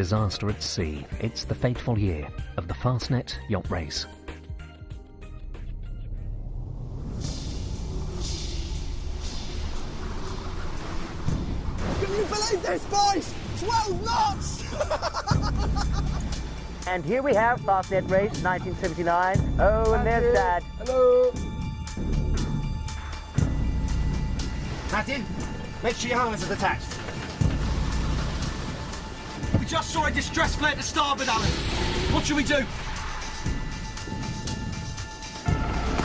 disaster at sea. It's the fateful year of the Fastnet yacht race. Can you believe this, boys? 12 knots! And here we have Fastnet race 1979. Oh, and there's Dad. Hello. Martin, make sure your harness is attached. We just saw a distress flare to starboard, Alan. What should we do?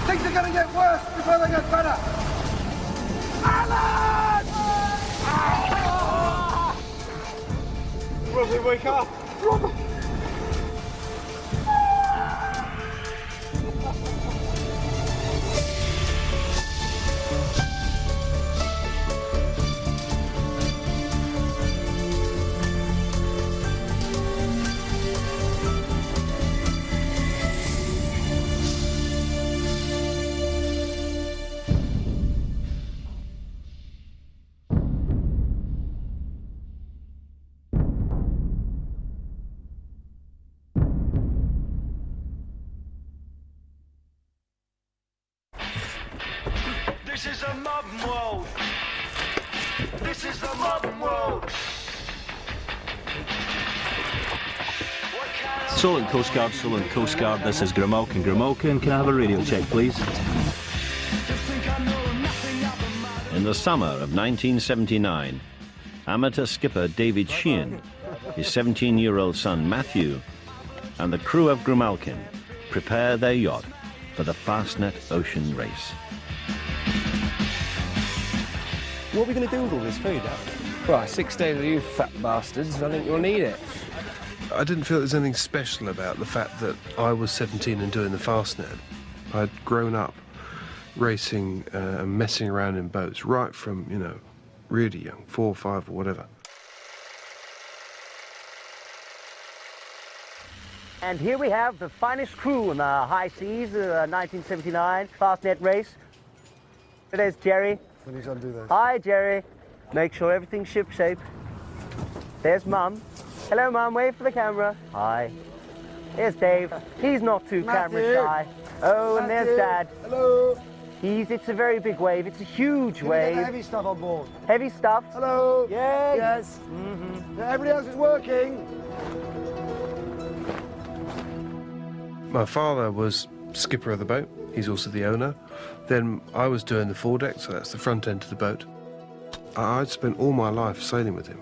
Things are going to get worse before they get better. Alan! Robert, wake up! Robert! This is a modern world. This is the modern world. Solent Coast Guard, Solent Coast Guard, this is Grimalkin. Grimalkin, can I have a radio check, please? In the summer of 1979, amateur skipper David Sheehan, his 17-year-old son Matthew, and the crew of Grimalkin prepare their yacht for the Fastnet Ocean Race. What are we going to do with all this food, Dad? Right, 6 days of you fat bastards. I think you'll need it. I didn't feel there was anything special about the fact that I was 17 and doing the Fastnet. I'd grown up racing and messing around in boats right from, you know, really young, 4 or 5 or whatever. And here we have the finest crew in the high seas, 1979 Fastnet race. There's Jerry. Please undo those. Hi, Jerry. Make sure everything's shipshape. There's Mum. Hello, Mum. Wave for the camera. Hi. There's Dave. He's not too camera shy. Oh, and there's Dad. Hello. It's a very big wave. It's a huge wave. Heavy stuff on board. Heavy stuff. Hello. Yay. Yes. Everybody else is working. My father was skipper of the boat. He's also the owner. Then I was doing the foredeck, so that's the front end of the boat. I'd spent all my life sailing with him.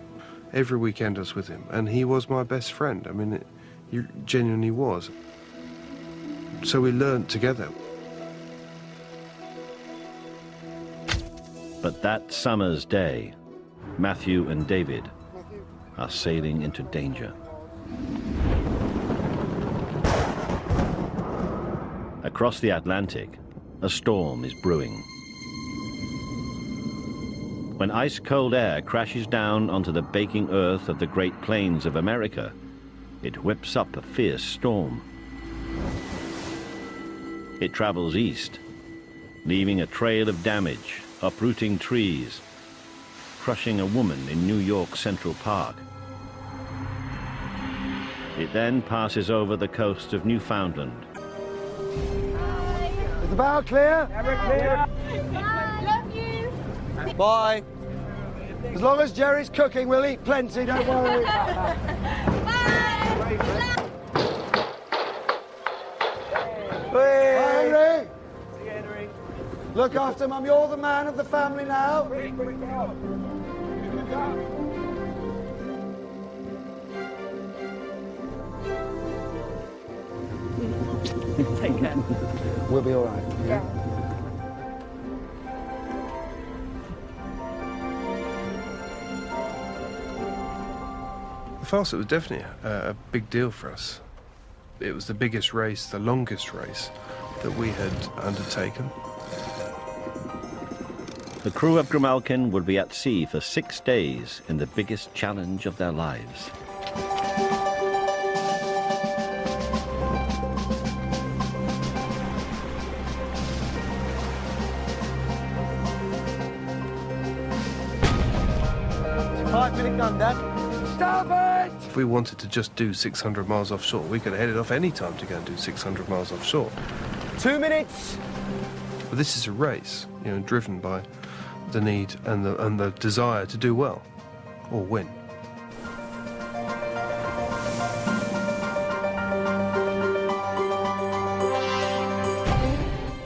Every weekend I was with him, and he was my best friend. I mean, he genuinely was. So we learned together. But that summer's day, Matthew and David are sailing into danger. Across the Atlantic, a storm is brewing. When ice-cold air crashes down onto the baking earth of the Great Plains of America, it whips up a fierce storm. It travels east, leaving a trail of damage, uprooting trees, crushing a woman in New York Central Park. It then passes over the coast of Newfoundland. Is the bow clear? Camera clear. Love you. Bye. As long as Jerry's cooking, we'll eat plenty, don't worry. Bye. Bye, Henry. See you, Henry. Look after Mum. You're the man of the family now. Take care. We'll be all right. Yeah. The Fastnet was definitely a big deal for us. It was the biggest race, the longest race that we had undertaken. The crew of Grimalkin would be at sea for 6 days in the biggest challenge of their lives. Five-minute gun, Dad. Stop it! If we wanted to just do 600 miles offshore, we could have headed off any time to go and do 600 miles offshore. 2 minutes. But this is a race, you know, driven by the need and the desire to do well or win.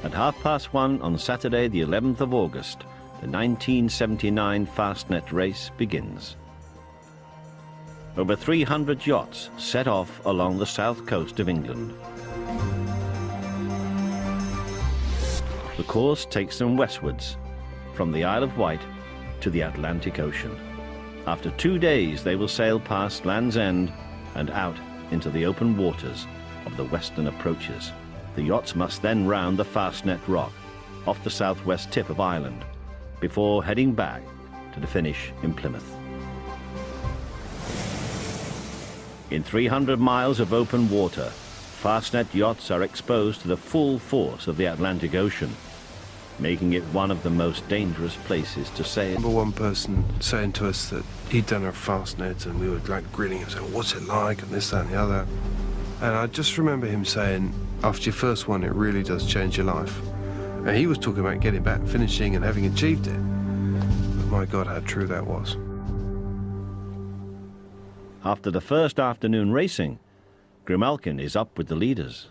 At 1:30 on Saturday, the 11th of August, the 1979 Fastnet race begins. Over 300 yachts set off along the south coast of England. The course takes them westwards, from the Isle of Wight to the Atlantic Ocean. After 2 days, they will sail past Land's End and out into the open waters of the western approaches. The yachts must then round the Fastnet Rock off the southwest tip of Ireland before heading back to the finish in Plymouth. In 300 miles of open water, Fastnet yachts are exposed to the full force of the Atlantic Ocean, making it one of the most dangerous places to sail. I remember one person saying to us that he'd done a Fastnet and we were like grinning and saying, what's it like, and this, that and the other. And I just remember him saying, after your first one, it really does change your life. And he was talking about getting back, finishing and having achieved it. But my God, how true that was. After the first afternoon racing, Grimalkin is up with the leaders.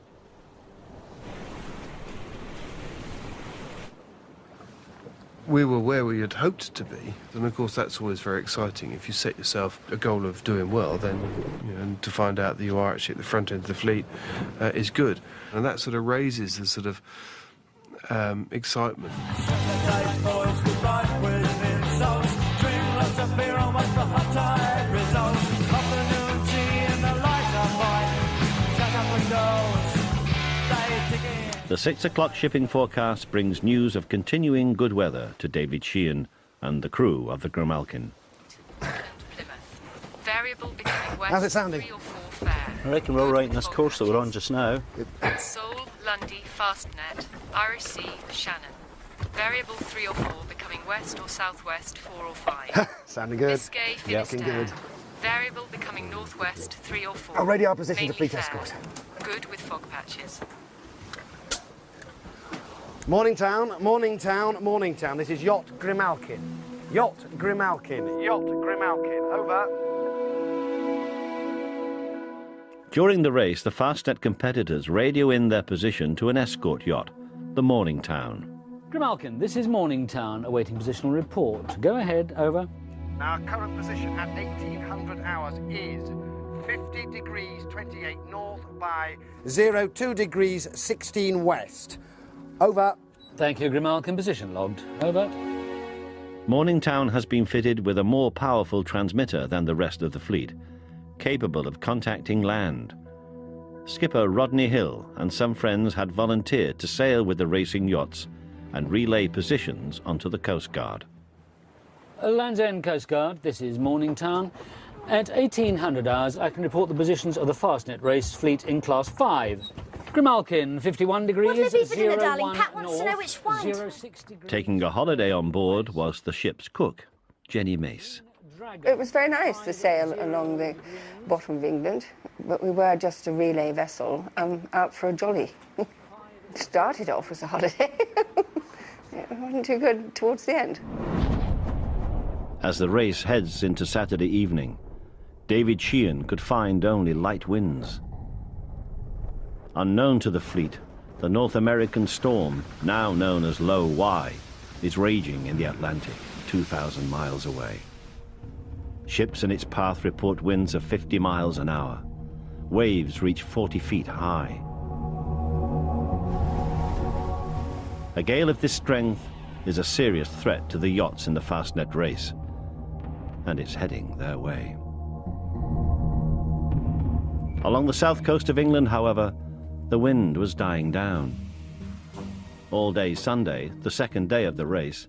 We were where we had hoped to be, and of course that's always very exciting. If you set yourself a goal of doing well, then and to find out that you are actually at the front end of the fleet is good, and that sort of raises the sort of excitement. The 6 o'clock shipping forecast brings news of continuing good weather to David Sheehan and the crew of the Grimalkin. Variable becoming west. How's it sounding? 3 or 4 fair. I reckon we're all right in this course that we're on just now. Seoul, Lundy, Fastnet, Irish Sea, Shannon. Variable 3 or 4 becoming west or southwest 4 or 5. Sounding good. Biscay, Yeah, Finisterre. looking good. Variable becoming northwest 3 or 4. I'll radio our position to Mainly fleet fair. escort. Good with fog patches. Morning town, morning town, morning town. This is Yacht Grimalkin. Yacht Grimalkin. Yacht Grimalkin. Over. During the race, the Fastnet competitors radio in their position to an escort yacht, the Morningtown. Grimalkin, this is Morningtown, awaiting positional report. Go ahead, over. Our current position at 1800 hours is 50 degrees 28 north by 02 degrees 16 west. Over. Thank you, Grimalkin. Position logged. Over. Morningtown has been fitted with a more powerful transmitter than the rest of the fleet, capable of contacting land. Skipper Rodney Hill and some friends had volunteered to sail with the racing yachts and relay positions onto the Coast Guard. Land's End Coast Guard, this is Morningtown. At 1800 hours, I can report the positions of the Fastnet race fleet in Class 5. Grimalkin, 51 degrees, What'll it be for dinner, 01 darling? Pat wants north, to know which one. 06 degrees. Taking a holiday on board was the ship's cook, Jenny Mace. It was very nice to sail along the bottom of England, but we were just a relay vessel out for a jolly. Started off as a holiday. It wasn't too good towards the end. As the race heads into Saturday evening, David Sheehan could find only light winds. Unknown to the fleet, the North American storm, now known as Low Y, is raging in the Atlantic, 2,000 miles away. Ships in its path report winds of 50 miles an hour. Waves reach 40 feet high. A gale of this strength is a serious threat to the yachts in the Fastnet race, and it's heading their way. Along the south coast of England, however, the wind was dying down. All day Sunday, the second day of the race,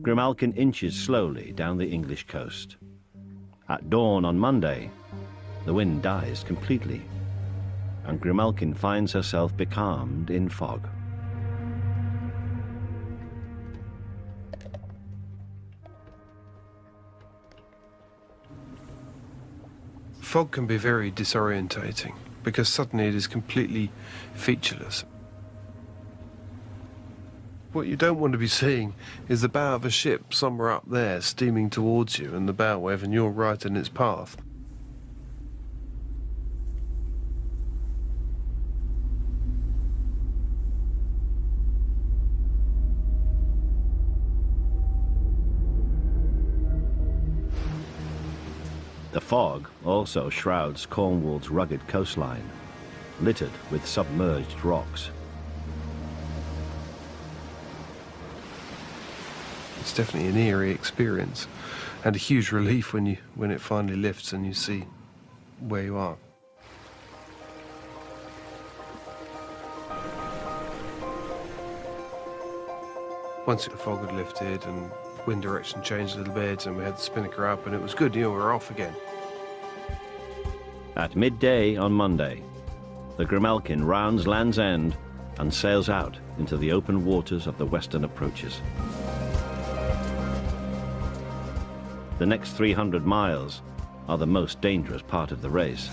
Grimalkin inches slowly down the English coast. At dawn on Monday, the wind dies completely, and Grimalkin finds herself becalmed in fog. Fog can be very disorientating because suddenly it is completely featureless. What you don't want to be seeing is the bow of a ship somewhere up there steaming towards you and the bow wave, and you're right in its path. The fog also shrouds Cornwall's rugged coastline, littered with submerged rocks. It's definitely an eerie experience, and a huge relief when it finally lifts and you see where you are. Once the fog had lifted and wind direction changed a little bit and we had the spinnaker up and it was good, we were off again. At midday on Monday, the Grimalkin rounds Land's End and sails out into the open waters of the western approaches. The next 300 miles are the most dangerous part of the race.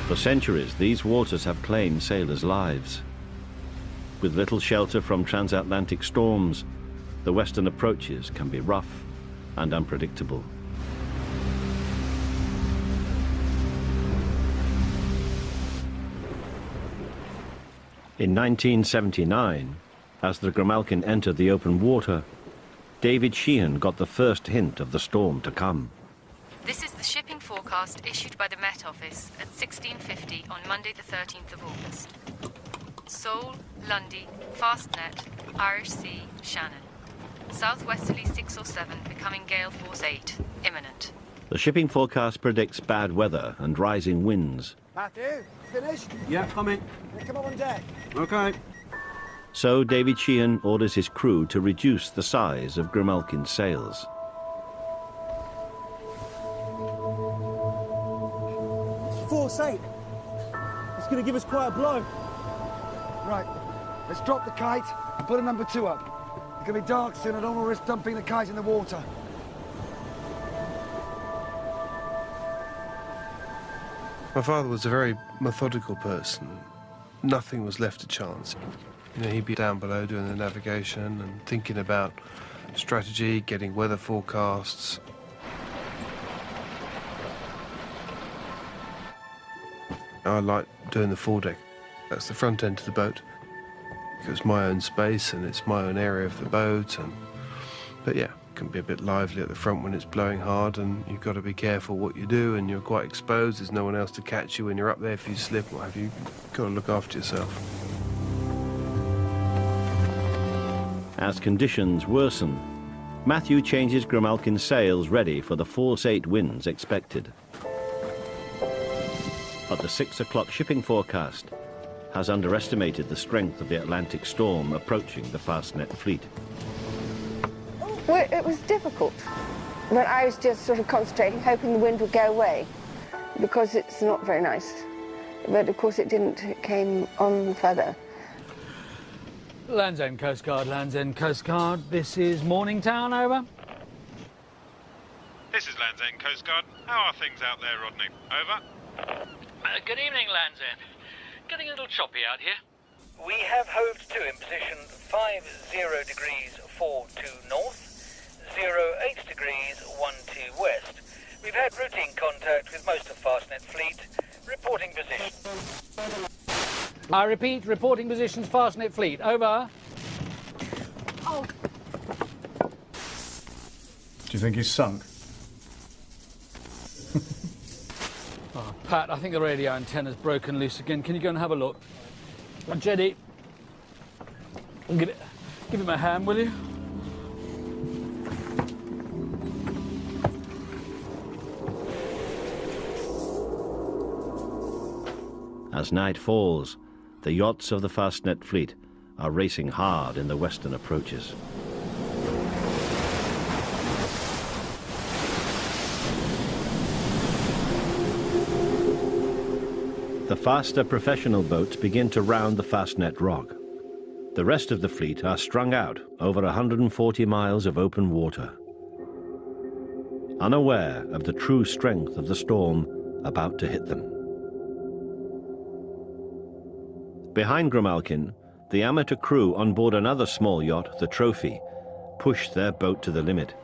For centuries, these waters have claimed sailors' lives. With little shelter from transatlantic storms, the western approaches can be rough and unpredictable. In 1979, as the Grimalkin entered the open water, David Sheehan got the first hint of the storm to come. This is the shipping forecast issued by the Met Office at 16:50 on Monday the 13th of August. Seoul, Lundy, Fastnet, Irish Sea, Shannon. Southwesterly 6 or 7, becoming gale force 8, imminent. The shipping forecast predicts bad weather and rising winds. Matthew, finished? Yeah, coming. Come on deck. Okay. So David Sheehan orders his crew to reduce the size of Grimalkin's sails. It's force 8. It's going to give us quite a blow. Right, let's drop the kite and put a number 2 up. It's going to be dark soon. I don't want to risk dumping the kite in the water. My father was a very methodical person. Nothing was left to chance. You know, he'd be down below doing the navigation and thinking about strategy, getting weather forecasts. I like doing the foredeck. That's the front end of the boat. It's my own space and it's my own area of the boat. But yeah, it can be a bit lively at the front when it's blowing hard, and you've got to be careful what you do, and you're quite exposed. There's no one else to catch you when you're up there. If you slip, what have you, you've got to look after yourself. As conditions worsen, Matthew changes Grimalkin's sails ready for the force 8 winds expected. But the 6 o'clock shipping forecast has underestimated the strength of the Atlantic storm approaching the Fastnet fleet. Well, it was difficult, but I was just sort of concentrating, hoping the wind would go away, because it's not very nice. But of course it didn't. It came on further. Land's End Coast Guard, Land's End Coast Guard. This is Morningtown, over. This is Land's End Coast Guard. How are things out there, Rodney? Over. Good evening, Land's End. Getting a little choppy out here. We have hove to in position 50 degrees 42 north, 08 degrees 12 west. We've had routine contact with most of Fastnet fleet. Reporting position. I repeat, reporting positions, Fastnet fleet. Over. Oh. Do you think he's sunk? Oh, Pat, I think the radio antenna's broken loose again. Can you go and have a look? Jenny, give him a hand, will you? As night falls, the yachts of the Fastnet fleet are racing hard in the western approaches. The faster professional boats begin to round the Fastnet Rock. The rest of the fleet are strung out over 140 miles of open water. unaware of the true strength of the storm about to hit them. Behind Grimalkin, the amateur crew on board another small yacht, the Trophy, pushed their boat to the limit.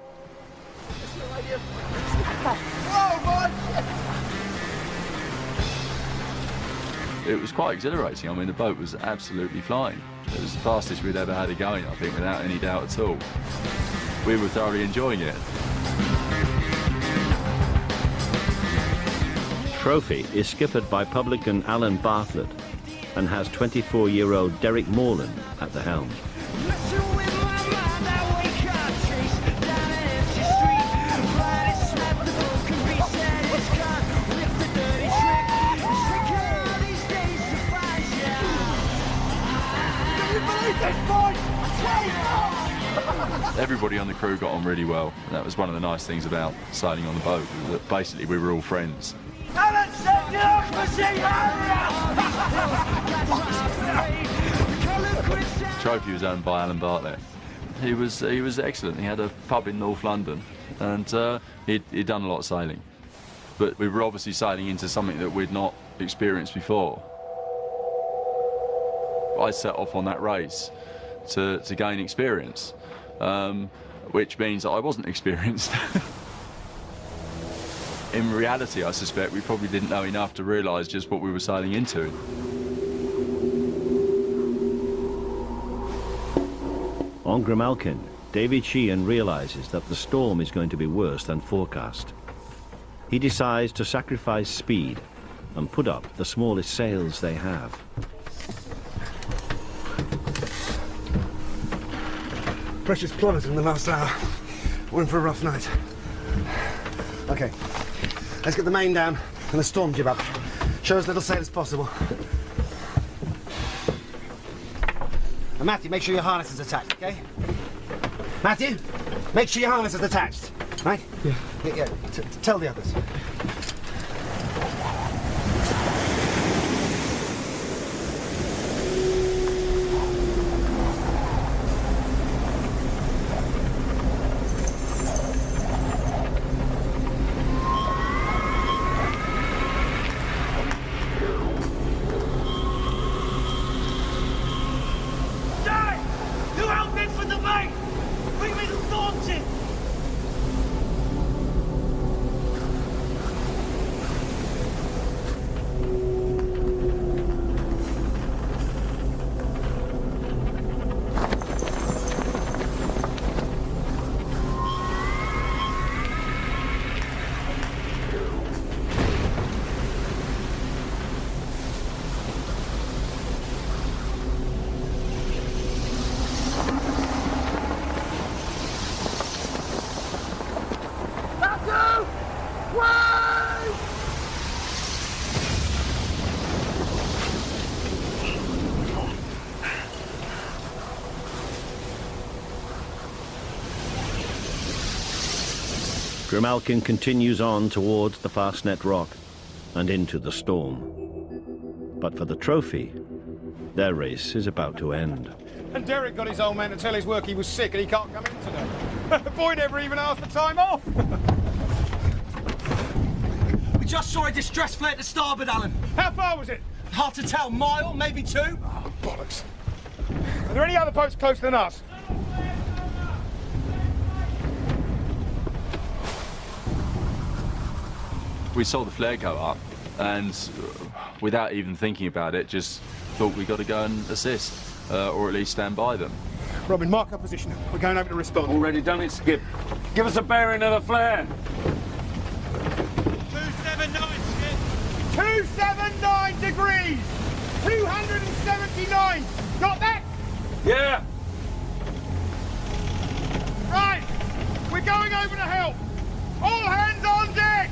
It was quite exhilarating. I mean, the boat was absolutely flying. It was the fastest we'd ever had it going, I think, without any doubt at all. We were thoroughly enjoying it. Trophy is skippered by publican Alan Bartlett and has 24-year-old Derek Morland at the helm. Everybody on the crew got on really well. That was one of the nice things about sailing on the boat, that basically we were all friends. Trophy was owned by Alan Bartlett. He was excellent. He had a pub in North London, and he'd done a lot of sailing. But we were obviously sailing into something that we'd not experienced before. I set off on that race to gain experience, which means that I wasn't experienced. In reality, I suspect we probably didn't know enough to realise just what we were sailing into. On Grimalkin, David Sheehan realises that the storm is going to be worse than forecast. He decides to sacrifice speed and put up the smallest sails they have. Pressure's plummeted in the last hour. We're in for a rough night. OK, let's get the main down and the storm jib up. Show as little sail as possible. And Matthew, make sure your harness is attached, OK? Matthew, make sure your harness is attached, right? Yeah. Tell the others. Grimalkin continues on towards the Fastnet Rock and into the storm. But for the Trophy, their race is about to end. And Derek got his old man to tell his work he was sick and he can't come in today. The boy never even asked for time off. We just saw a distress flare to starboard, Alan. How far was it? Hard to tell. Mile, maybe 2. Oh, bollocks. Are there any other boats closer than us? We saw the flare go up, and without even thinking about it, just thought we got to go and assist, or at least stand by them. Robin, mark our position. We're going over to respond. Already done it, Skip. Give us a bearing of the flare. 279, Skip. 279 degrees. 279. Got that? Yeah. Right. We're going over to help. All hands on deck.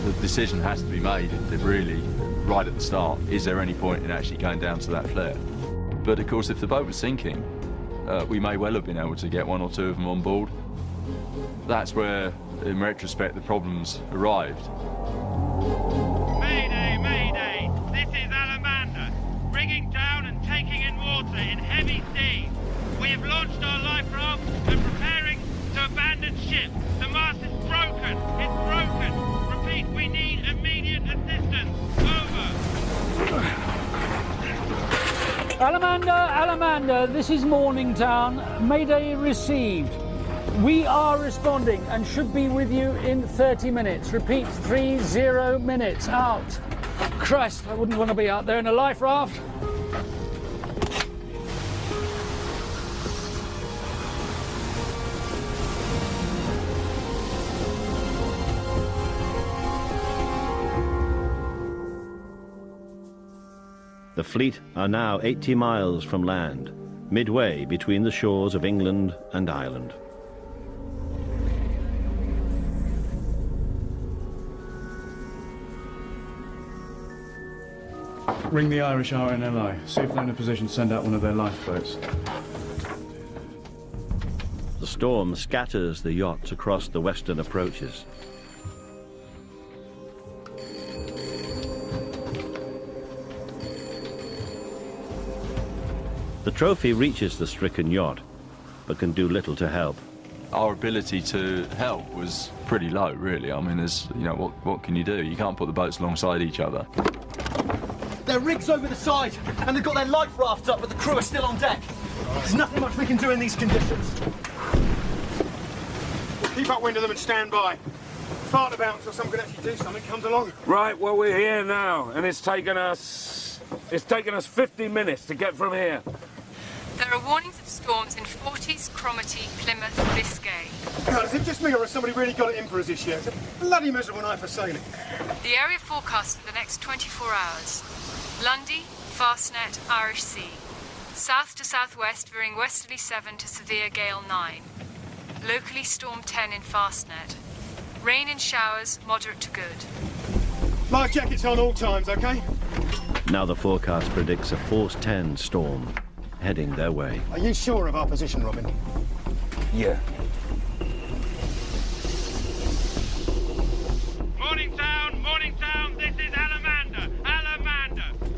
The decision has to be made, really, right at the start. Is there any point in actually going down to that flare? But of course, if the boat was sinking, we may well have been able to get 1 or 2 of them on board. That's where, in retrospect, the problems arrived. Mayday, mayday! This is Alamander, bringing down and taking in water in heavy seas. We have launched our life raft and Alamander, this is Morningtown. Mayday received. We are responding and should be with you in 30 minutes. Repeat, 30 minutes. Out. Christ, I wouldn't want to be out there in a life raft. The fleet are now 80 miles from land, midway between the shores of England and Ireland. Ring the Irish RNLI. See if they're in a position to send out one of their lifeboats. The storm scatters the yachts across the western approaches. The trophy reaches the stricken yacht, but can do little to help. Our ability to help was pretty low, really. I mean, there's, you know, what can you do? You can't put the boats alongside each other. Their rig's over the side, and they've got their life raft up, but the crew are still on deck. There's nothing much we can do in these conditions. We'll keep upwind of them and stand by. Fart about until someone can actually do something comes along. Right, well, we're here now, and it's taken us 50 minutes to get from here. There are warnings of storms in Forties, Cromarty, Plymouth, Biscay. God, is it just me or has somebody really got it in for us this year? It's a bloody miserable night for sailing. The area forecast for the next 24 hours. Lundy, Fastnet, Irish Sea. South to southwest, veering westerly 7 to severe gale 9. Locally storm 10 in Fastnet. Rain and showers, moderate to good. Life jackets on all times, OK? Now the forecast predicts a force 10 storm heading their way. Are you sure of our position, Robin? Yeah. Morningtown, this is Alamander.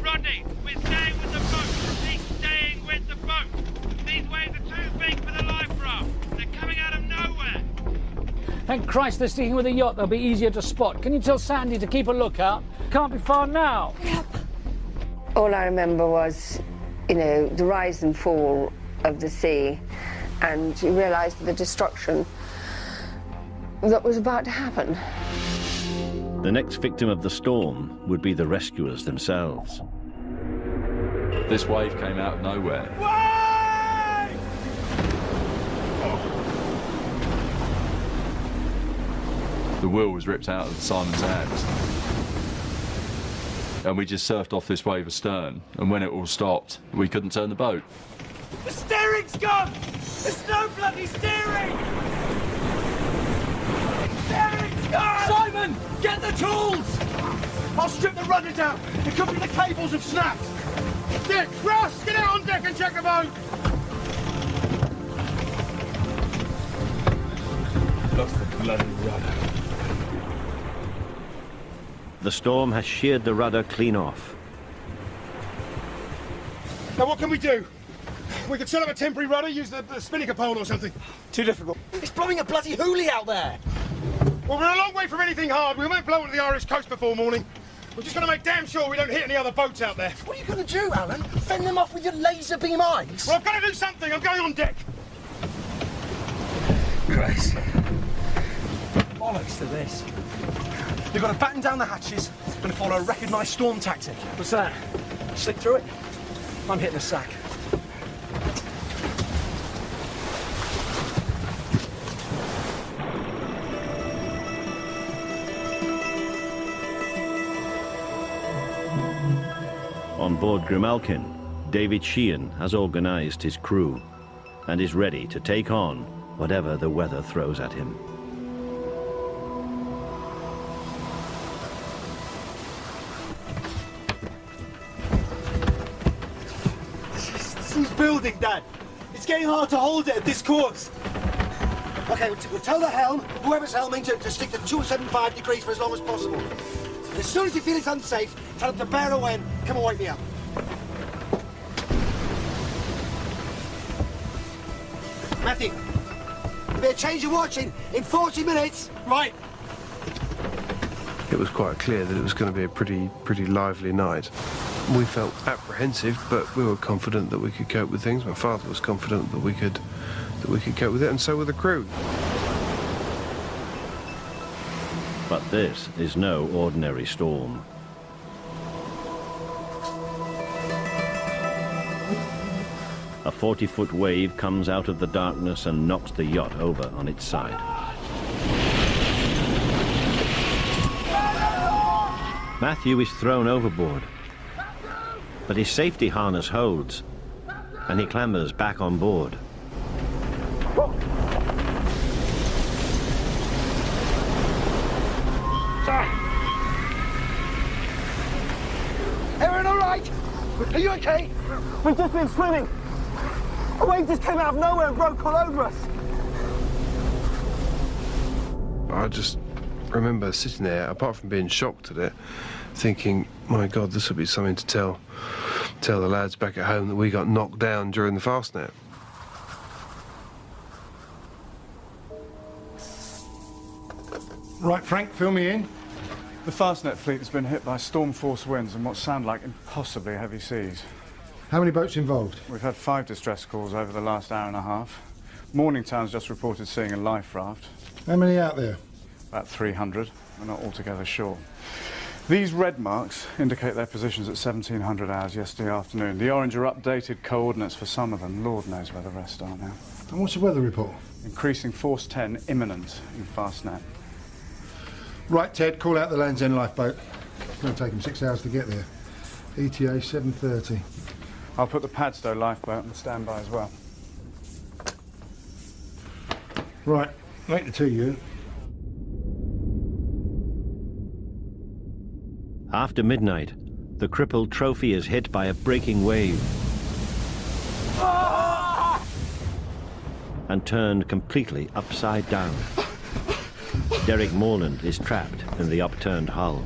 Rodney, we're staying with the boat. Keep staying with the boat. These waves are too big for the life raft. They're coming out of nowhere. Thank Christ they're sticking with a yacht. They'll be easier to spot. Can you tell Sandy to keep a lookout? Can't be far now. Yep. All I remember was, you know, the rise and fall of the sea, and you realised the destruction that was about to happen. The next victim of the storm would be the rescuers themselves. This wave came out of nowhere. The wheel was ripped out of Simon's hands. And we just surfed off this wave astern, and when it all stopped, we couldn't turn the boat. The steering's gone! There's no bloody steering! Steering's gone! Simon, get the tools! I'll strip the rudder down. It could be the cables have snapped. Dick, Ross, get out on deck and check the boat! Lost the bloody rudder. The storm has sheared the rudder clean off. Now what can we do? We could set up a temporary rudder, use the spinnaker pole or something. Too difficult. It's blowing a bloody hoolie out there. Well, we're a long way from anything hard. We won't blow onto the Irish coast before morning. We're just going to make damn sure we don't hit any other boats out there. What are you going to do, Alan? Fend them off with your laser beam eyes? Well, I've got to do something. I'm going on deck. Christ. Bollocks to this. You've got to batten down the hatches and follow a recognised storm tactic. What's that? Slip through it? I'm hitting the sack. On board Grimalkin, David Sheehan has organised his crew and is ready to take on whatever the weather throws at him. This building, Dad. It's getting hard to hold it at this course. OK, we'll tell the helm, whoever's helming, to stick to 275 degrees for as long as possible. As soon as you feel it's unsafe, tell them to bear away and come and wake me up. Matthew, you better change your watch in 40 minutes. Right. it was quite clear that it was going to be a pretty lively night. We felt apprehensive, but we were confident that we could cope with things. My father was confident that we could cope with it, and so were the crew. But this is no ordinary storm. A 40-foot wave comes out of the darkness and knocks the yacht over on its side. Matthew is thrown overboard, but his safety harness holds, and he clambers back on board. Aaron, all right? Are you okay? We've just been swimming. A wave just came out of nowhere and broke all over us. I just remember sitting there, apart from being shocked at it, thinking, my God, this would be something to tell the lads back at home that we got knocked down during the Fastnet. Right, Frank, fill me in. The Fastnet fleet has been hit by storm force winds and what sound like impossibly heavy seas. How many boats involved? We've had 5 distress calls over the last hour and a half. Morningtown's just reported seeing a life raft. How many out there? About 300. We're not altogether sure. These red marks indicate their positions at 1700 hours yesterday afternoon. The orange are updated coordinates for some of them. Lord knows where the rest are now. And what's the weather report? Increasing force 10 imminent in Fastnet. Right, Ted, call out the Land's End lifeboat. It's going to take them 6 hours to get there. ETA 7:30. I'll put the Padstow lifeboat on standby as well. Right, make the 2 you. After midnight, the crippled Trophy is hit by a breaking wave and turned completely upside down. Derek Morland is trapped in the upturned hull.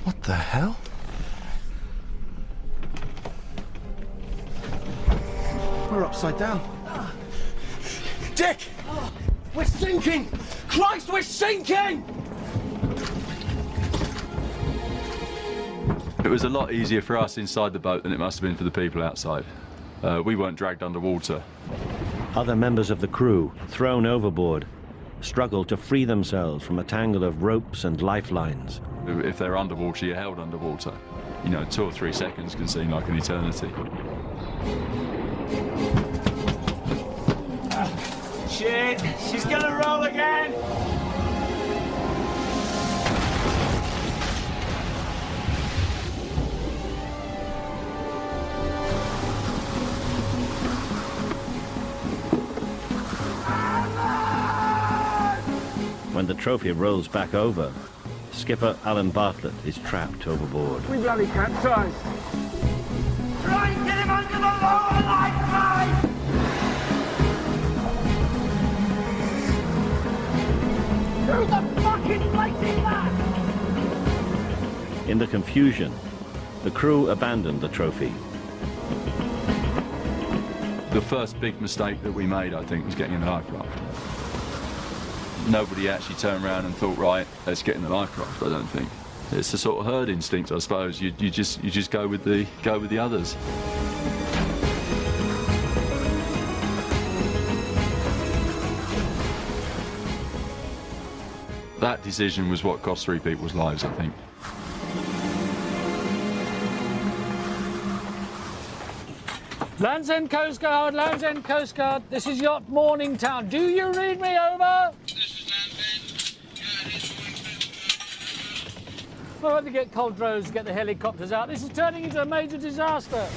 What the hell? We're upside down. Dick! We're sinking! Christ, we're sinking! It was a lot easier for us inside the boat than it must have been for the people outside. We weren't dragged underwater. Other members of the crew, thrown overboard, struggle to free themselves from a tangle of ropes and lifelines. If they're underwater, you're held underwater. You know, 2 or 3 seconds can seem like an eternity. Shit, she's gonna roll again! When the Trophy rolls back over, skipper Alan Bartlett is trapped overboard. We bloody capsized. Try and get him under the lower life line! Who the fucking blazing that? In the confusion, the crew abandoned the Trophy. The first big mistake that we made, I think, was getting in the life raft. Nobody actually turned around and thought, right, let's get in the life raft, I don't think. It's the sort of herd instinct, I suppose. You just go with the others. That decision was what cost 3 people's lives, I think. Land's End Coast Guard, Land's End Coast Guard. This is Yacht Morningtown. Do you read me over? We'll have to get Coldrose to get the helicopters out. This is turning into a major disaster.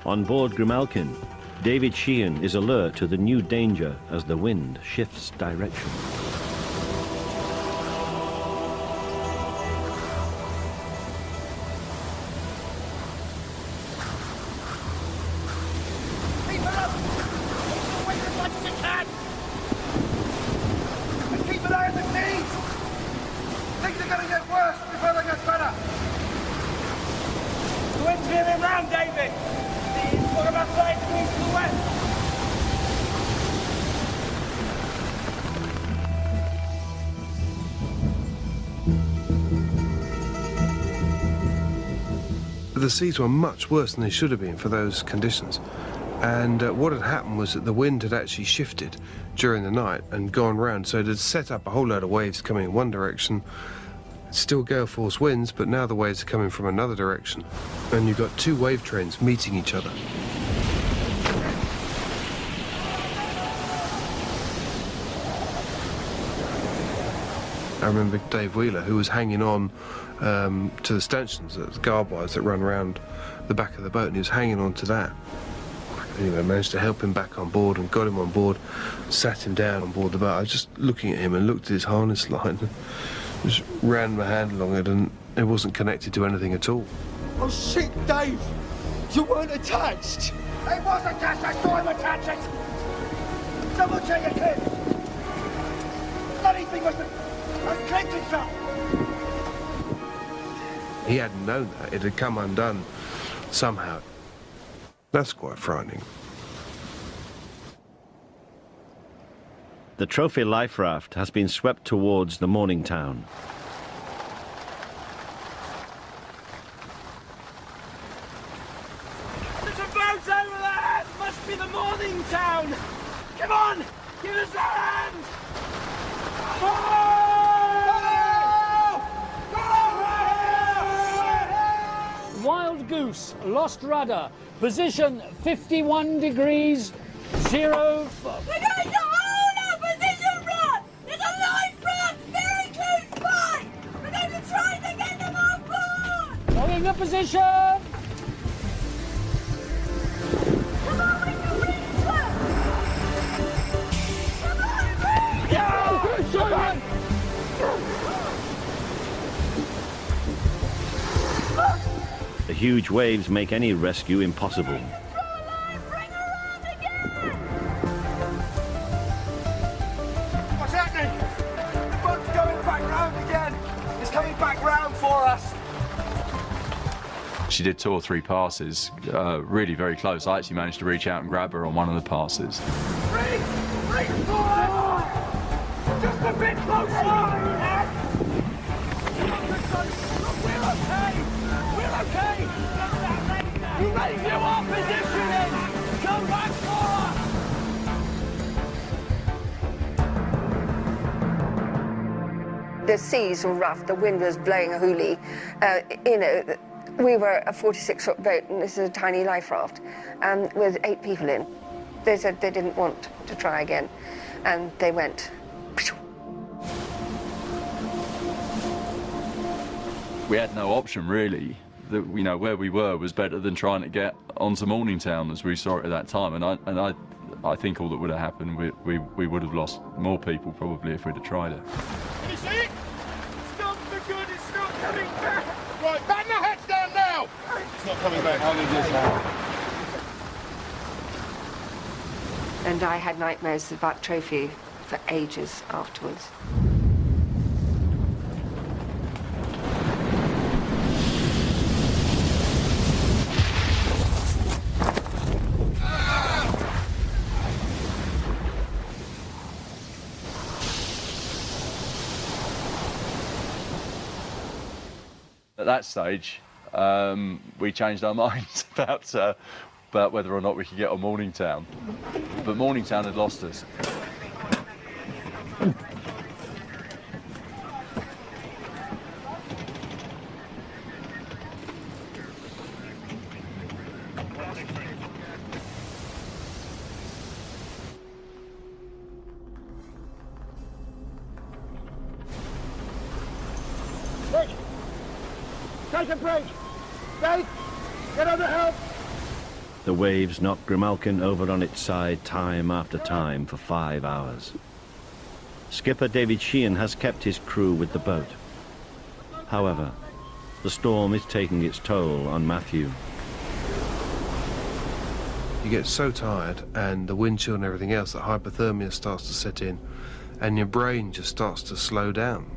On board Grimalkin, David Sheehan is alert to the new danger as the wind shifts direction. Steer him round, David! He's got about 5 degrees to the west! The seas were much worse than they should have been for those conditions. And what had happened was that the wind had actually shifted during the night and gone round, so it had set up a whole load of waves coming in one direction, still gale force winds, but now the waves are coming from another direction. And you've got two wave trains meeting each other. I remember Dave Wheeler, who was hanging on to the stanchions, the guard wires that run around the back of the boat, and he was hanging on to that. Anyway, I managed to help him back on board and got him on board, sat him down on board the boat. I was just looking at him and looked at his harness line, just ran my hand along it, and it wasn't connected to anything at all. Oh shit, Dave! You weren't attached! It was attached, I saw him attach it! Double check your clip! Bloody thing must have clipped itself! He hadn't known that. It had come undone somehow. That's quite frightening. The trophy life raft has been swept towards the morning town. There's a boat over there! Must be the morning town! Come on! Give us a hand! Wild Goose, lost rudder, position 51 degrees, 0... We're going to hold our position, Rod! There's a life raft very close by! We're going to try to get them on board! Holding the position! Come on, we can reach them! Come on, reach! Yeah! The huge waves make any rescue impossible. What's happening? The boat's going back round again. It's coming back round for us. She did 2 or 3 passes, really very close. I actually managed to reach out and grab her on one of the passes. Reach forward! Just a bit closer! We're okay! We're okay! You ready? You are positioning! Come back for us! The seas were rough, the wind was blowing a hoolie. You know, we were a 46-foot boat, and this is a tiny life raft, with 8 people in. They said they didn't want to try again, and they went. We had no option, really. You know, where we were was better than trying to get onto Morningtown as we saw it at that time. And I think all that would have happened, we would have lost more people probably if we'd have tried it. Can you see it? It's not the good, it's not coming back! Right, batten the hatch down now! It's not coming back, how did this happen? And I had nightmares about Trophy for ages afterwards. At that stage, we changed our minds about whether or not we could get on Morningtown. But Morningtown had lost us. Take a break! Dave, get over help! The waves knocked Grimalkin over on its side time after time for 5 hours. Skipper David Sheehan has kept his crew with the boat. However, the storm is taking its toll on Matthew. You get so tired, and the wind chill and everything else, that hypothermia starts to set in, and your brain just starts to slow down.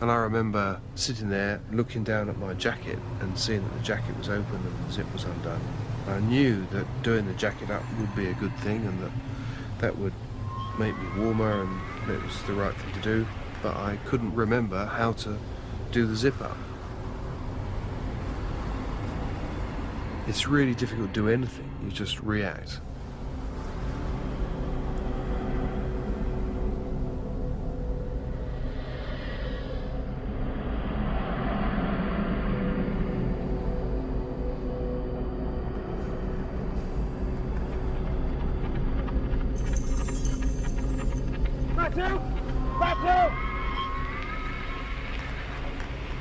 And I remember sitting there looking down at my jacket and seeing that the jacket was open and the zip was undone. I knew that doing the jacket up would be a good thing and that would make me warmer and it was the right thing to do, but I couldn't remember how to do the zip up. It's really difficult to do anything, you just react.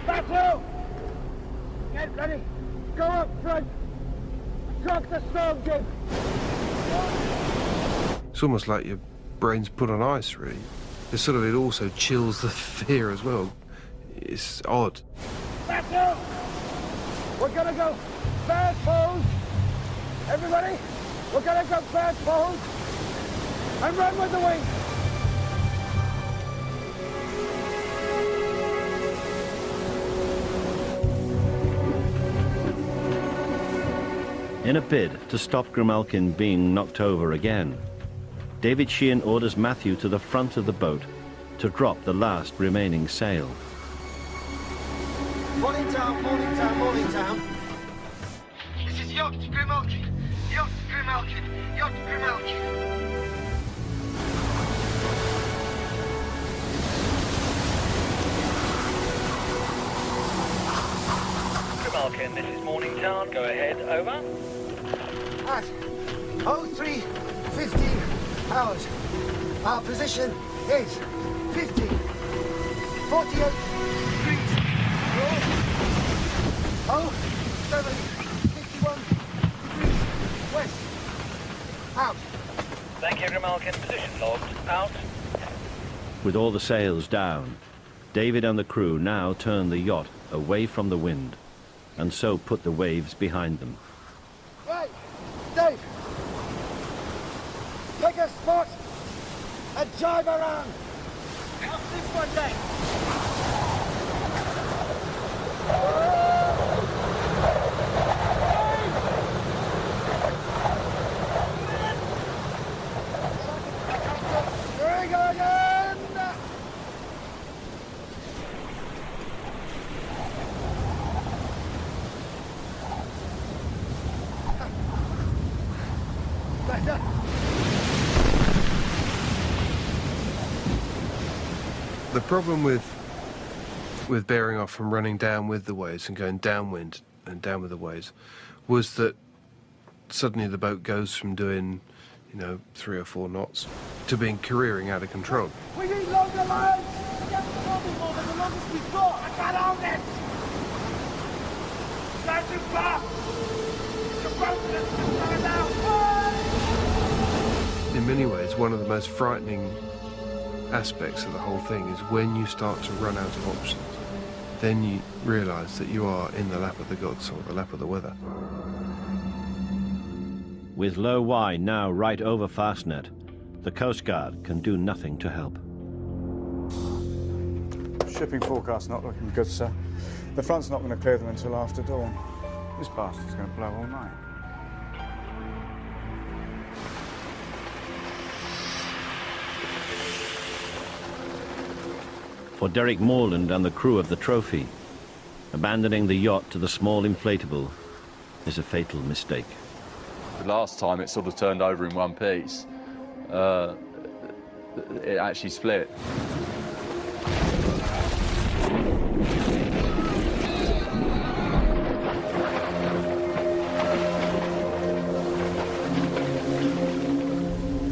Batu! Get ready! Go up front! Drop the storm jib! It's almost like your brain's put on ice, really. It's sort of, it also chills the fear as well. It's odd. Batu! We're gonna go bird pose! Everybody, we're gonna go bird pose! And run with the wings! In a bid to stop Grimalkin being knocked over again, David Sheehan orders Matthew to the front of the boat to drop the last remaining sail. Morning town, morning town, morning town. This is Yacht Grimalkin. Yacht Grimalkin. Yacht Grimalkin. Grimalkin, this is Morningtown. Go ahead, over. At 03:15 hours, our position is 50, 48 degrees north, 07, 51 degrees west. Out. Thank you, Grimalkin. Position logged. Out. With all the sails down, David and the crew now turn the yacht away from the wind and so put the waves behind them. Right, Dave. Take a spot and jibe around. Out this one, Dave. Here we go again. The problem with bearing off and running down with the waves and going downwind and down with the waves was that suddenly the boat goes from doing, 3 or 4 knots to being careering out of control. We need longer lines! We get the trouble more than the longest we've got! I can't hold it! That's too far! The boat is coming out! In many ways, one of the most frightening aspects of the whole thing is when you start to run out of options. Then you realise that you are in the lap of the gods or the lap of the weather. With low Y now right over Fastnet, the Coast Guard can do nothing to help. Shipping forecast not looking good, sir. The front's not going to clear them until after dawn. This bastard's going to blow all night. For Derek Morland and the crew of the Trophy, abandoning the yacht to the small inflatable is a fatal mistake. The last time it sort of turned over in one piece, it actually split.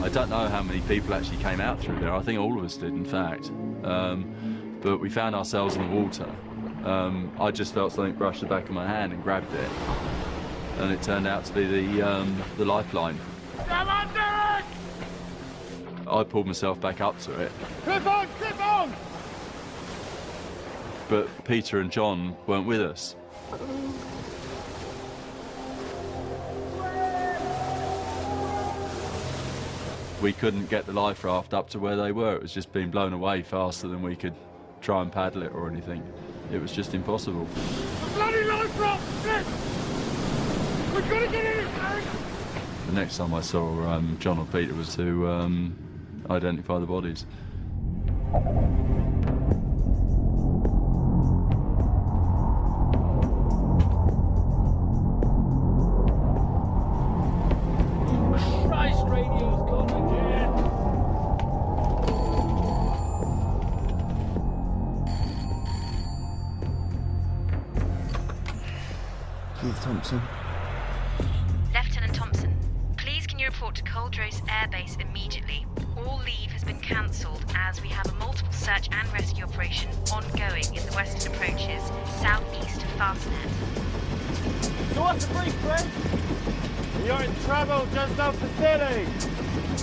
I don't know how many people actually came out through there. I think all of us did, in fact. But we found ourselves in the water. I just felt something brush the back of my hand and grabbed it. And it turned out to be the lifeline. Come on, Derek! I pulled myself back up to it. Clip on, clip on! But Peter and John weren't with us. We couldn't get the life raft up to where they were. It was just being blown away faster than we could try and paddle it or anything. It was just impossible. Bloody life rock! We've got to get in, Harry! The next time I saw John or Peter was to identify the bodies. Christ, radio's gone again. Keith Thompson. Lieutenant Thompson, please can you report to Coldrose Air Base immediately? All leave has been cancelled as we have a multiple search and rescue operation ongoing in the western approaches southeast of Fastnet. So what's the brief, Fred? You're in trouble just off the city.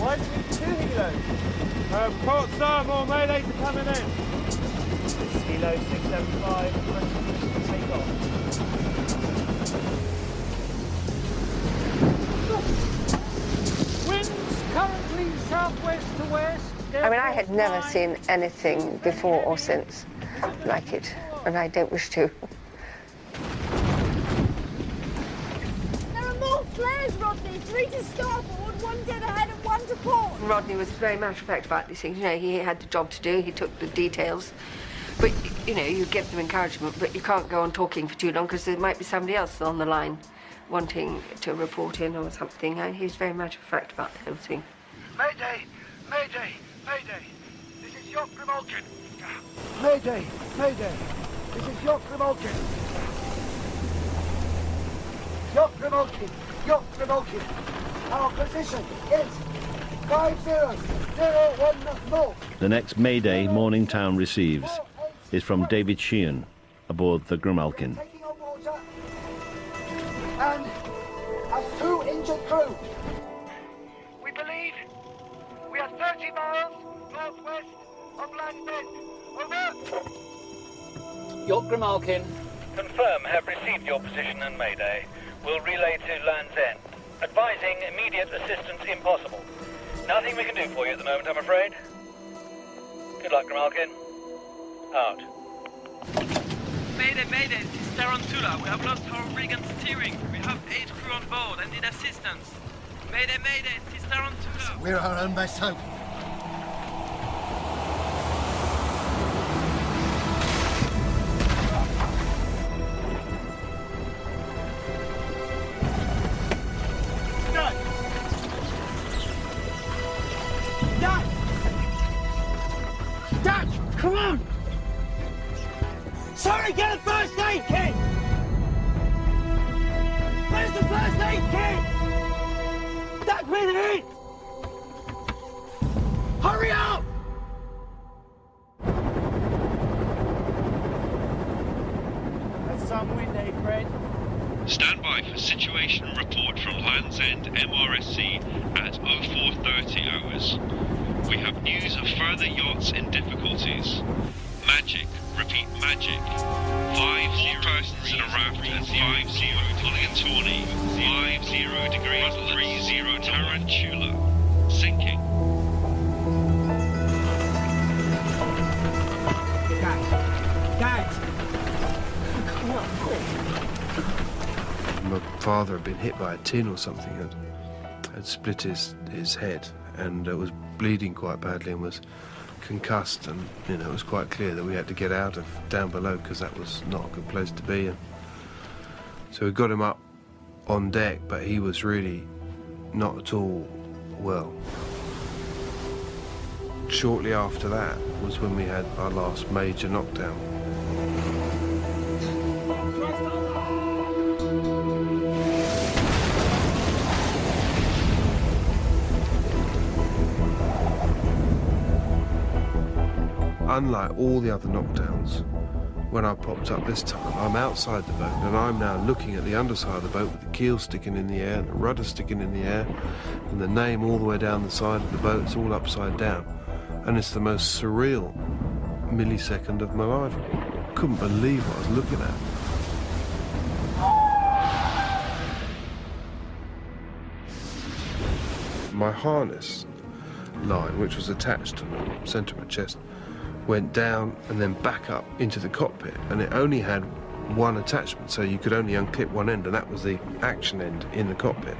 Why do you need 2 helos? Port Star, more Maydays are coming in. Helo 675, ready to take off. Winds currently southwest to west. I mean, I had never seen anything before or since like it, and I don't wish to. There are more flares, Rodney. 3 to starboard, 1 dead ahead and 1 to port. Rodney was very matter of fact about these things. You know, he had the job to do. He took the details. But, you know, you give them encouragement, but you can't go on talking for too long because there might be somebody else on the line wanting to report in or something. And he was very matter of fact about the whole thing. Mayday! Mayday! Mayday! This is Yacht Grimalkin. Mayday! Mayday! This is Yacht Grimalkin. Yacht Grimalkin! Yacht Grimalkin! Our position is 5001 north. The next Mayday Morningtown receives is from David Sheehan aboard the Grimalkin. Taking on water and has 2 injured crew. We believe we are 30 miles northwest of Land's End. Over. Yacht Grimalkin. Confirm have received your position and Mayday. Will relay to Land's End. Advising immediate assistance impossible. Nothing we can do for you at the moment, I'm afraid. Good luck, Grimalkin. Out. Mayday, mayday, this is Tarantula. We have lost our rig and steering. We have 8 crew on board and need assistance. Mayday, mayday, this is Tarantula. We're our own best hope. Dad! Dad! Dad! Come on! Sorry, get a first aid kit! Where's the first aid kit? Dad, breathe in! Hurry up! That's some wind, eh, Fred? Stand by for situation report from Land's End MRSC at 0430 hours. We have news of further yachts in difficulties. Magic, repeat magic. 5 persons in a raft at 50 pulling and tawny. 50 degrees 30 Tarantula. Sinking. Dad! My father had been hit by a tin or something and had split his head and was bleeding quite badly and was concussed, and you know it was quite clear that we had to get out of down below because that was not a good place to be. And so we got him up on deck, but he was really not at all well. Shortly after that was when we had our last major knockdown. Unlike all the other knockdowns, when I popped up this time, I'm outside the boat and I'm now looking at the underside of the boat with the keel sticking in the air, the rudder sticking in the air, and the name all the way down the side of the boat. It's all upside down. And it's the most surreal millisecond of my life. I couldn't believe what I was looking at. My harness line, which was attached to the centre of my chest, went down and then back up into the cockpit, and it only had one attachment, so you could only unclip one end, and that was the action end in the cockpit.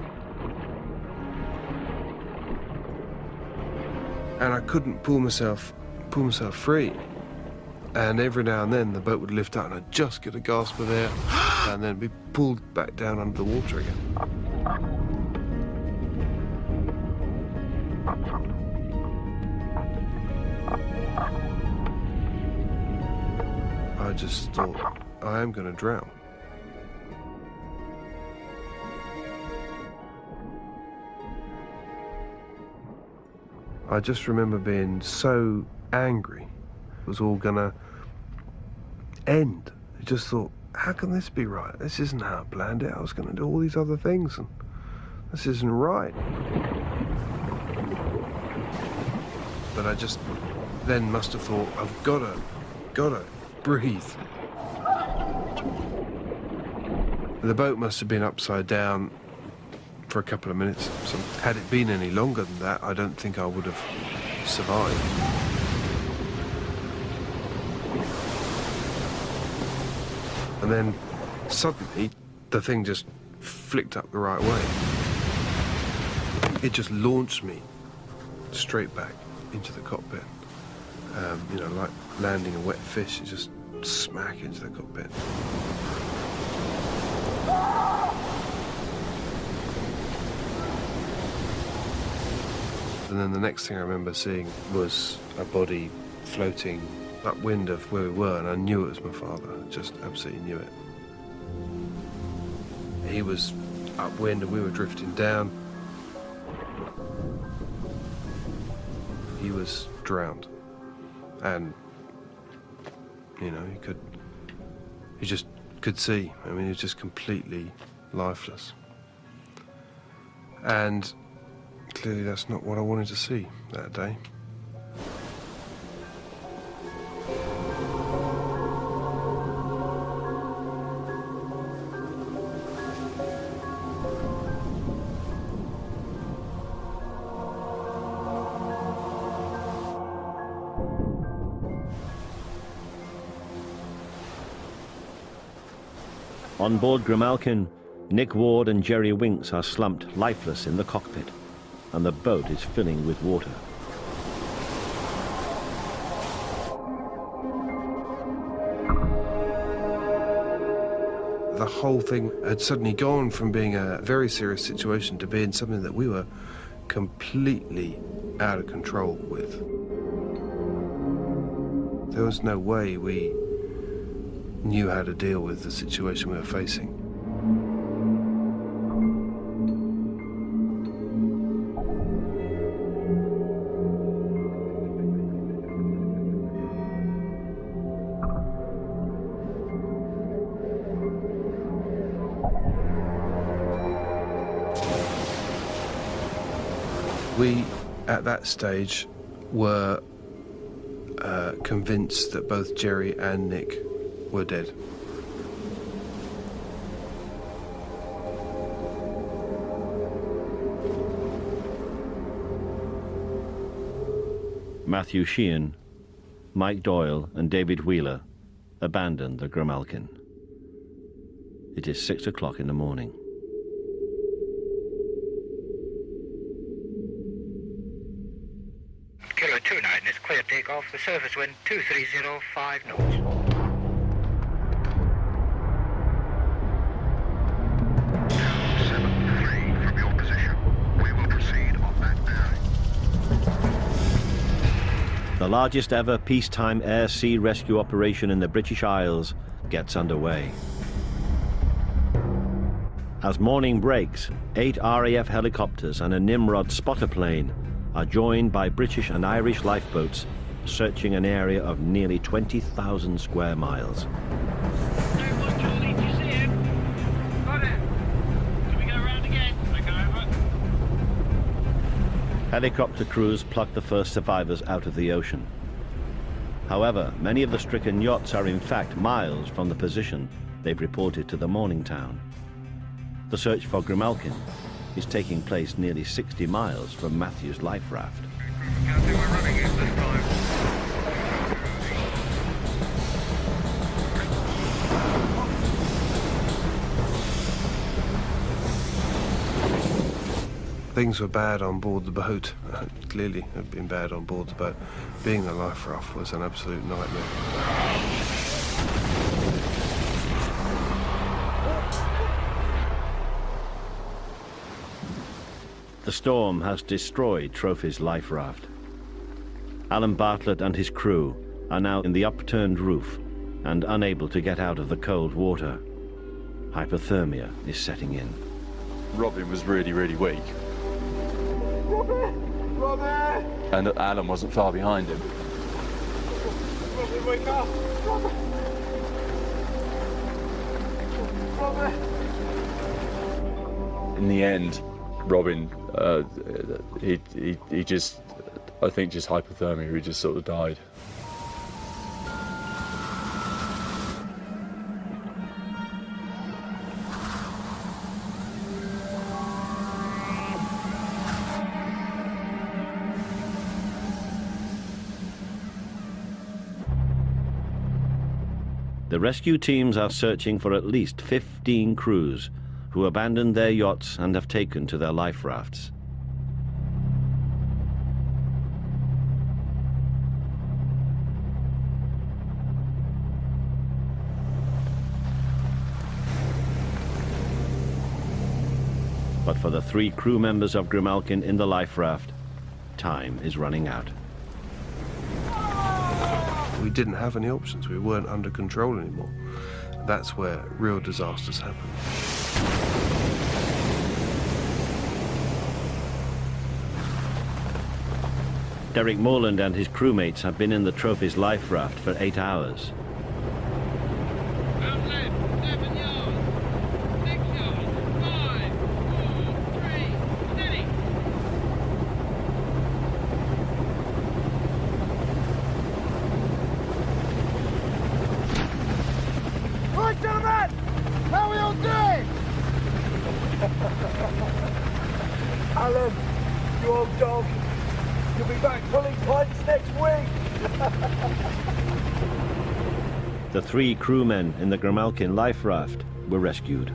And I couldn't pull myself free. And every now and then the boat would lift up and I'd just get a gasp of air and then be pulled back down under the water again. I just thought, I am going to drown. I just remember being so angry. It was all gonna end. I just thought, how can this be right? This isn't how I planned it. I was gonna do all these other things and this isn't right. But I just then must have thought, I've gotta breathe. The boat must have been upside down for a couple of minutes. So had it been any longer than that, I don't think I would have survived. And then suddenly the thing just flicked up the right way. It just launched me straight back into the cockpit. You know, like landing a wet fish, it just smack into the cockpit. And then the next thing I remember seeing was a body floating upwind of where we were, and I knew it was my father. I just absolutely knew it. He was upwind and we were drifting down. He was drowned. And, you know, he just could see. I mean, he was just completely lifeless. And clearly that's not what I wanted to see that day. On board Grimalkin, Nick Ward and Jerry Winks are slumped lifeless in the cockpit, and the boat is filling with water. The whole thing had suddenly gone from being a very serious situation to being something that we were completely out of control with. There was no way we knew how to deal with the situation we were facing. We, at that stage, were convinced that both Jerry and Nick were dead. Matthew Sheehan, Mike Doyle and David Wheeler abandoned the Grimalkin. It is 6 o'clock in the morning. Kilo 29 is clear takeoff. The surface wind 2305 knots. The largest ever peacetime air-sea rescue operation in the British Isles gets underway. As morning breaks, 8 RAF helicopters and a Nimrod spotter plane are joined by British and Irish lifeboats searching an area of nearly 20,000 square miles. Helicopter crews pluck the first survivors out of the ocean. However, many of the stricken yachts are in fact miles from the position they've reported to the morning town. The search for Grimalkin is taking place nearly 60 miles from Matthew's life raft. Things were bad on board the boat. Clearly had been bad on board the boat. Being a life raft was an absolute nightmare. The storm has destroyed Trophy's life raft. Alan Bartlett and his crew are now in the upturned roof and unable to get out of the cold water. Hypothermia is setting in. Robin was really, really weak. Robin! And Alan wasn't far behind him. Robin, wake up! Robin! Robin! In the end, Robin, he just, I think just hypothermia, he just sort of died. The rescue teams are searching for at least 15 crews who abandoned their yachts and have taken to their life rafts. But for the 3 crew members of Grimalkin in the life raft, time is running out. We didn't have any options. We weren't under control anymore. That's where real disasters happen. Derek Morland and his crewmates have been in the Trophy's life raft for 8 hours. Right, gentlemen! How are we all doing? Alan, you old dog. You'll be back pulling pints next week. The 3 crewmen in the Grimalkin life raft were rescued.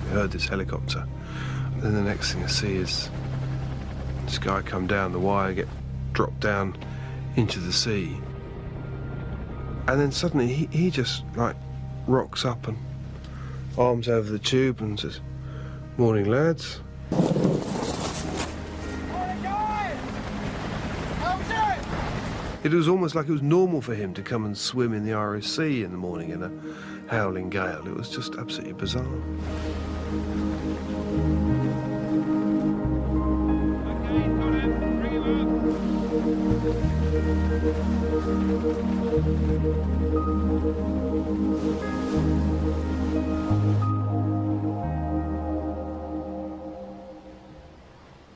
We heard this helicopter, and then the next thing I see is this guy come down the wire, get dropped down into the sea. And then suddenly he just like rocks up and arms over the tube and says, "Morning, lads." It was almost like it was normal for him to come and swim in the Irish Sea in the morning in a howling gale. It was just absolutely bizarre.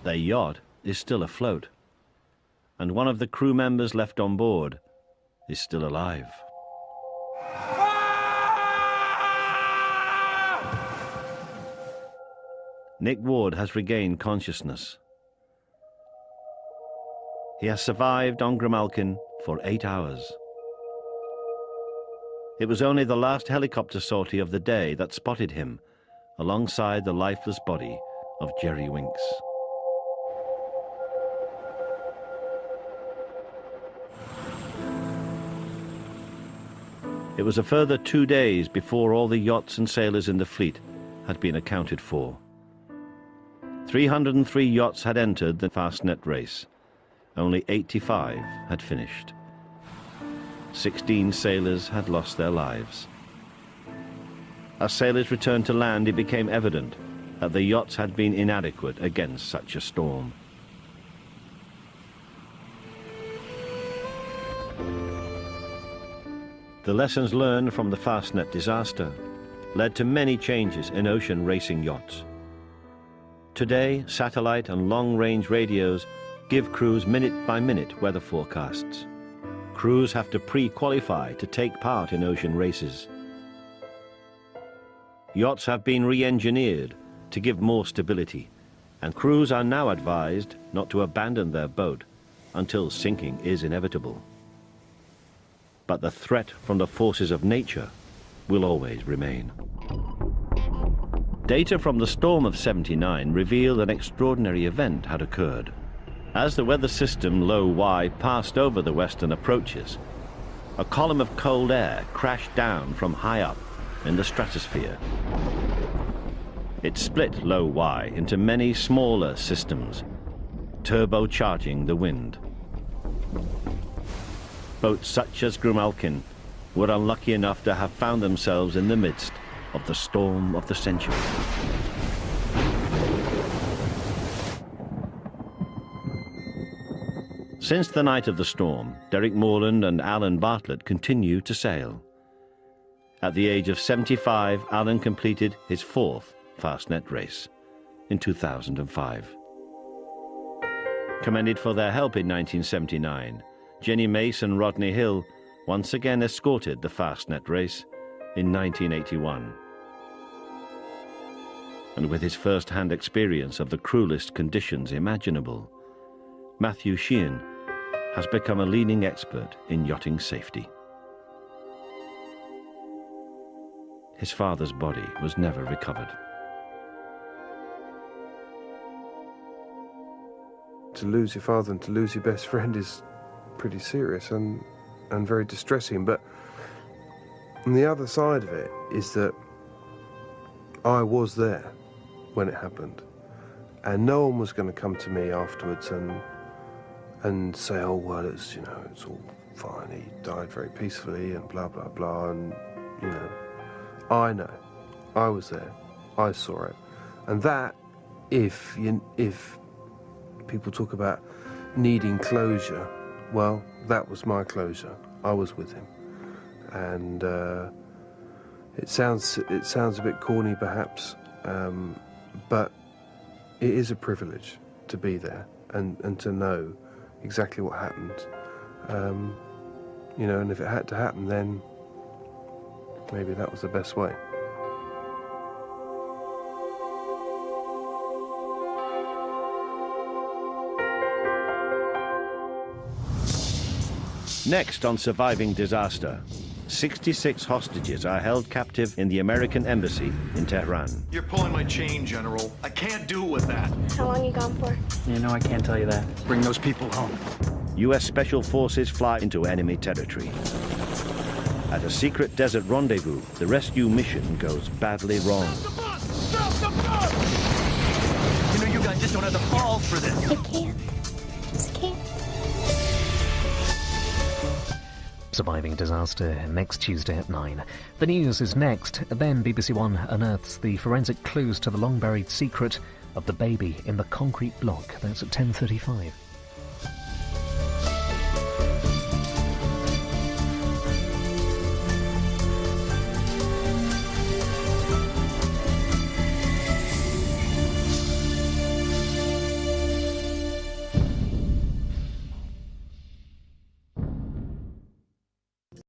Their yacht is still afloat, and one of the crew members left on board is still alive. Nick Ward has regained consciousness. He has survived on Grimalkin for 8 hours. It was only the last helicopter sortie of the day that spotted him alongside the lifeless body of Jerry Winks. It was a further 2 days before all the yachts and sailors in the fleet had been accounted for. 303 yachts had entered the Fastnet race. Only 85 had finished. 16 sailors had lost their lives. As sailors returned to land, it became evident that the yachts had been inadequate against such a storm. The lessons learned from the Fastnet disaster led to many changes in ocean racing yachts. Today, satellite and long-range radios give crews minute-by-minute weather forecasts. Crews have to pre-qualify to take part in ocean races. Yachts have been re-engineered to give more stability, and crews are now advised not to abandon their boat until sinking is inevitable. But the threat from the forces of nature will always remain. Data from the storm of '79 revealed an extraordinary event had occurred. As the weather system low Y passed over the western approaches, a column of cold air crashed down from high up in the stratosphere. It split low Y into many smaller systems, turbocharging the wind. Boats such as Grimalkin were unlucky enough to have found themselves in the midst of the storm of the century. Since the night of the storm, Derek Morland and Alan Bartlett continued to sail. At the age of 75, Alan completed his 4th Fastnet race in 2005. Commended for their help in 1979, Jenny Mace and Rodney Hill once again escorted the Fastnet race in 1981. And with his first-hand experience of the cruelest conditions imaginable, Matthew Sheehan has become a leading expert in yachting safety. His father's body was never recovered. To lose your father and to lose your best friend is pretty serious and very distressing, but on the other side of it is that I was there when it happened, and no one was going to come to me afterwards and say, oh well, it's, you know, it's all fine, he died very peacefully and blah blah blah, and you know, I know, I was there, I saw it, and that if people talk about needing closure, well, that was my closure. I was with him, and it sounds a bit corny perhaps, but it is a privilege to be there and to know exactly what happened. You know, and if it had to happen, then maybe that was the best way. Next on Surviving Disaster, 66 hostages are held captive in the American embassy in Tehran. You're pulling my chain, General. I can't do it with that. How long you gone for? You know, I can't tell you that. Bring those people home. U.S. Special Forces fly into enemy territory. At a secret desert rendezvous, the rescue mission goes badly wrong. Stop the bus! You know, you guys just don't have the balls for this. I can't. Just can't. Surviving Disaster, next Tuesday at 9. The news is next, then BBC One unearths the forensic clues to the long-buried secret of the baby in the concrete block. That's at 10:35.